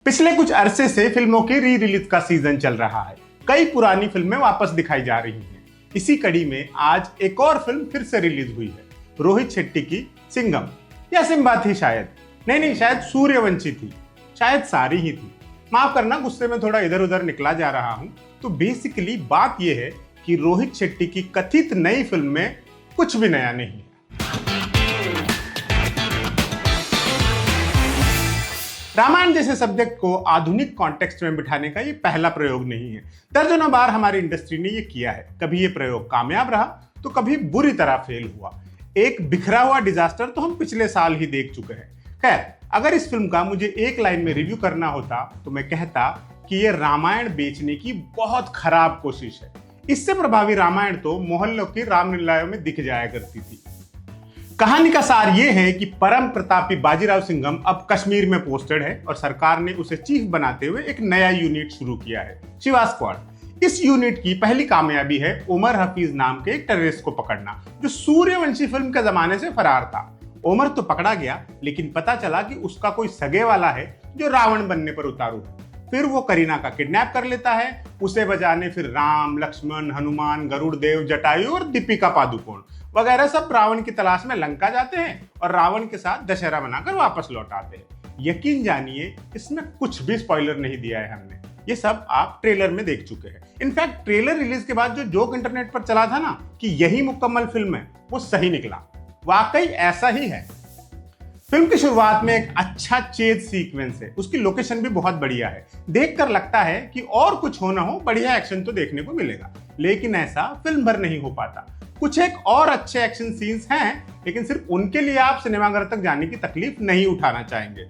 पिछले कुछ अरसे से फिल्मों की री रिलीज का सीजन चल रहा है। कई पुरानी फिल्में वापस दिखाई जा रही हैं। इसी कड़ी में आज एक और फिल्म फिर से रिलीज हुई है, रोहित शेट्टी की सिंघम। या सिम्बा थी शायद, नहीं शायद सूर्यवंशी थी, शायद सारी ही थी। माफ करना, गुस्से में थोड़ा इधर उधर निकला जा रहा हूं। तो बेसिकली बात यह है कि रोहित शेट्टी की कथित नई फिल्म में कुछ भी नया नहीं है। रामायण जैसे सब्जेक्ट को आधुनिक कॉन्टेक्स्ट में बिठाने का ये पहला प्रयोग नहीं है। दर्जनों बार हमारी इंडस्ट्री ने ये किया है। कभी ये प्रयोग कामयाब रहा तो कभी बुरी तरह फेल हुआ। एक बिखरा हुआ डिजास्टर तो हम पिछले साल ही देख चुके हैं। खैर, अगर इस फिल्म का मुझे एक लाइन में रिव्यू करना होता तो मैं कहता कि ये रामायण बेचने की बहुत खराब कोशिश है। इससे प्रभावी रामायण तो मोहल्लों की रामलीलाओं में दिख जाया करती थी। कहानी का सार यह है कि परम प्रतापी बाजीराव सिंघम अब कश्मीर में पोस्टेड है और सरकार ने उसे चीफ बनाते हुए एक नया यूनिट शुरू किया है, शिवा स्क्वाड। इस यूनिट की पहली कामयाबी है उमर हफीज नाम के एक टेररिस्ट को पकड़ना, जो सूर्यवंशी फिल्म के जमाने से फरार था। उमर तो पकड़ा गया, लेकिन पता चला कि उसका कोई सगे वाला है जो रावण बनने पर उतारू है। फिर वो करीना का किडनैप कर लेता है। उसे बजाने फिर राम, लक्ष्मण, हनुमान, गरुड़ देव, जटायु और दीपिका पादुकोण वगैरह सब रावण की तलाश में लंका जाते हैं और रावण के साथ दशहरा मनाकर वापस लौट आते हैं। यकीन जानिए, इसमें कुछ भी स्पॉइलर नहीं दिया है हमने। ये सब आप ट्रेलर में देख चुके हैं। इनफैक्ट ट्रेलर रिलीज के बाद जो जोक इंटरनेट पर चला था ना कि यही मुकम्मल फिल्म है, वो सही निकला। वाकई ऐसा ही है। फिल्म की शुरुआत में एक अच्छा चेज सीक्वेंस है। उसकी लोकेशन भी बहुत बढ़िया है। देखकर लगता है कि और कुछ हो ना हो, बढ़िया एक्शन तो देखने को मिलेगा। लेकिन ऐसा फिल्म भर नहीं हो पाता। कुछ एक और अच्छे एक्शन सीन्स हैं, लेकिन सिर्फ उनके लिए आप सिनेमाघर तक जाने की तकलीफ नहीं उठाना चाहेंगे।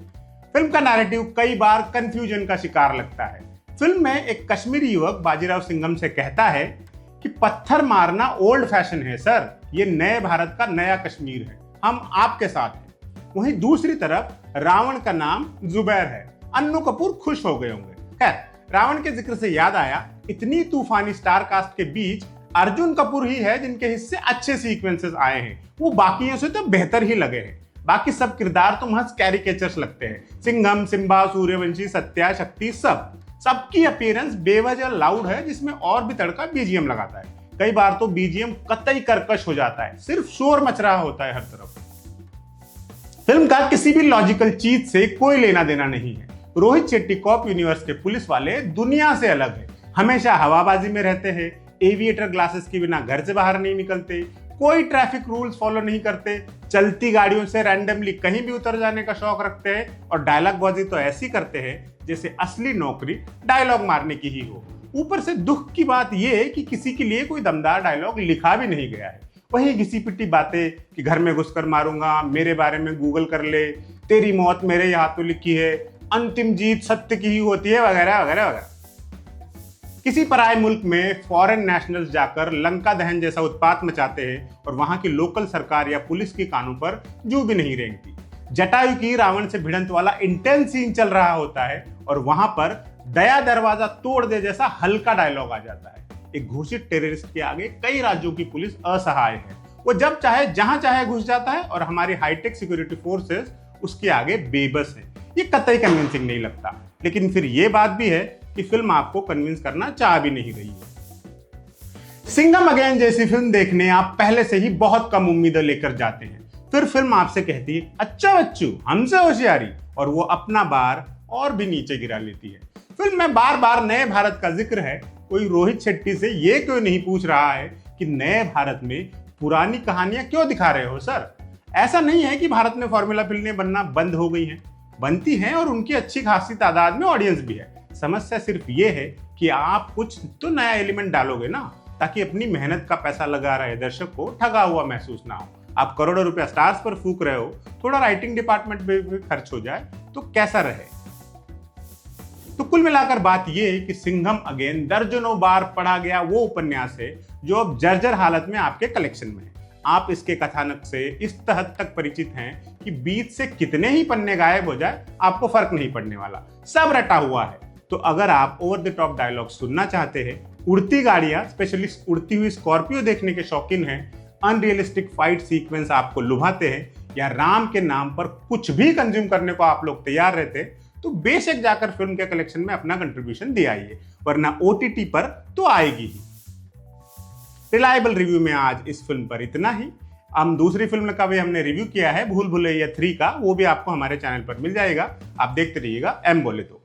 फिल्म का नैरेटिव कई बार कंफ्यूजन का शिकार लगता है। फिल्म में एक कश्मीरी युवक बाजीराव सिंघम से कहता है कि पत्थर मारना ओल्ड फैशन है सर, ये नए भारत का नया कश्मीर है, हम आपके साथ हैं। वहीं दूसरी तरफ रावण का नाम जुबैर है। अन्नू कपूर खुश हो गए होंगे। खैर, रावण के जिक्र से याद आया, इतनी तूफानी स्टार कास्ट के बीच अर्जुन कपूर ही है जिनके हिस्से अच्छे सीक्वेंसेस आए हैं। वो बाकियों से तो बेहतर ही लगे हैं। बाकी सब किरदार तो महज कैरिकेचर्स लगते हैं। सिंघम, सिम्बा, सूर्यवंशी, सत्या, शक्ति, सबकी अपीयरेंस बेवजह लाउड है, जिसमें और भी तड़का बीजीएम लगाता है। कई बार तो बीजीएम कतई कर्कश हो जाता है, सिर्फ शोर मच रहा होता है हर तरफ। फिल्म का किसी भी लॉजिकल चीज से कोई लेना देना नहीं है। रोहित शेट्टी कॉप यूनिवर्स के पुलिस वाले दुनिया से अलग है। हमेशा हवाबाजी में रहते हैं, एविएटर ग्लासेस के बिना घर से बाहर नहीं निकलते, कोई ट्रैफिक रूल्स फॉलो नहीं करते, चलती गाड़ियों से रैंडमली कहीं भी उतर जाने का शौक रखते हैं और डायलॉग बाजी तो ऐसी करते हैं जैसे असली नौकरी डायलॉग मारने की ही हो। ऊपर से दुख की बात यह है कि किसी के लिए कोई दमदार डायलॉग लिखा भी नहीं गया है। वही घिसी पिटी बातें कि घर में घुसकर मारूंगा, मेरे बारे में गूगल कर ले, तेरी मौत मेरे हाथों लिखी है, अंतिम जीत सत्य की ही होती है, वगैरह वगैरह वगैरह। किसी पराये मुल्क में फॉरेन नेशनल्स जाकर लंका दहन जैसा उत्पात मचाते हैं और वहां की लोकल सरकार या पुलिस के कानों पर जू भी नहीं रेंगती। जटायु की रावण से भिड़ंत वाला इंटेंस सीन चल रहा होता है और वहां पर दया दरवाजा तोड़ दे जैसा हल्का डायलॉग आ जाता है। एक घोषित टेररिस्ट के आगे कई राज्यों की पुलिस असहाय है। वो जब चाहे जहां चाहे घुस जाता है और हमारी हाईटेक सिक्योरिटी फोर्सेस उसके आगे बेबस है। ये कतई कन्विंसिंग नहीं लगता। लेकिन फिर ये बात भी है कि फिल्म आपको कन्विंस करना चाह भी नहीं रही है। सिंघम अगेन जैसी फिल्म देखने आप पहले से ही बहुत कम उम्मीदें लेकर जाते हैं। फिर फिल्म आपसे कहती है, अच्छा बच्चू, हमसे होशियारी, और वो अपना बार और भी नीचे गिरा लेती है। फिल्म में बार बार नए भारत का जिक्र है। कोई रोहित शेट्टी से ये क्यों नहीं पूछ रहा है कि नए भारत में पुरानी कहानियां क्यों दिखा रहे हो सर? ऐसा नहीं है कि भारत में फॉर्मूला फिल्में बनना बंद हो गई हैं, बनती हैं और उनकी अच्छी खासी तादाद में ऑडियंस भी है। समस्या सिर्फ ये है कि आप कुछ तो नया एलिमेंट डालोगे ना, ताकि अपनी मेहनत का पैसा लगा रहे दर्शक को ठगा हुआ महसूस ना हो। आप करोड़ों रुपया स्टार्स पर फूक रहे हो, थोड़ा राइटिंग डिपार्टमेंट में भी खर्च हो जाए तो कैसा रहे? तो कुल मिलाकर बात यह है कि सिंघम अगेन दर्जनों बार पढ़ा गया वो उपन्यास है जो अब जर्जर हालत में आपके कलेक्शन में है। आप इसके कथानक से इस हद तक परिचित हैं कि बीच से कितने ही पन्ने गायब हो जाए आपको फर्क नहीं पड़ने वाला, सब रटा हुआ है। तो अगर आप ओवर द टॉप डायलॉग सुनना चाहते हैं, उड़ती गाड़ियां, स्पेशली उड़ती हुई स्कॉर्पियो देखने के शौकीन हैं, अनरियलिस्टिक फाइट सीक्वेंस आपको लुभाते हैं, या राम के नाम पर कुछ भी कंज्यूम करने को आप लोग तैयार रहते, तो बेशक जाकर फिल्म के कलेक्शन में अपना कंट्रीब्यूशन दे आइए, वरना OTT पर तो आएगी ही। रिलायबल रिव्यू में आज इस फिल्म पर इतना ही। हम दूसरी फिल्म का भी हमने रिव्यू किया है, भूल भुलैया 3 का, वो भी आपको हमारे चैनल पर मिल जाएगा। आप देखते रहिएगा एम बोले तो।